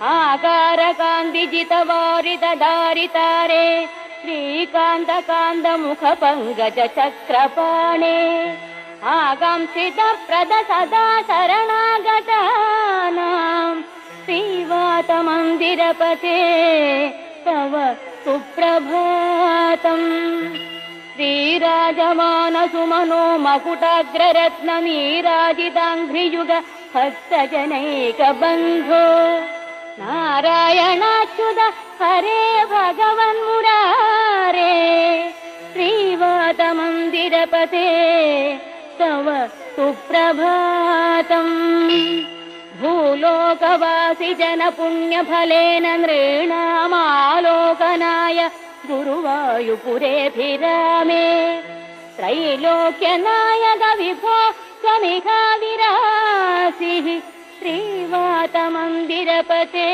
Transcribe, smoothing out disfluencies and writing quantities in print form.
आकारकान्तिजितवारितदारितारे श्रीकान्तकान्तमुखपङ्कजचक्रपाणे आकांक्षितप्रद सदा शरणागतानां श्रीवातमन्दिरपते तव सुप्रभातम्। श्रीराजमानसुमनो मकुटाग्ररत्ननीराजिताङ्घ्रियुग भक्तजनैकबन्धो नारायणाच्युत हरे भगवन्मुरारे श्रीवातमन्दिरपते तव सुप्रभातम्। भूलोकवासि जनपुण्यफलेन नृणामालोकनाय गुरुवायुपुरेऽभिरामे त्रैलोक्यनायक विभो त्वमिह विरासिः श्रीवातमन्दिरपते।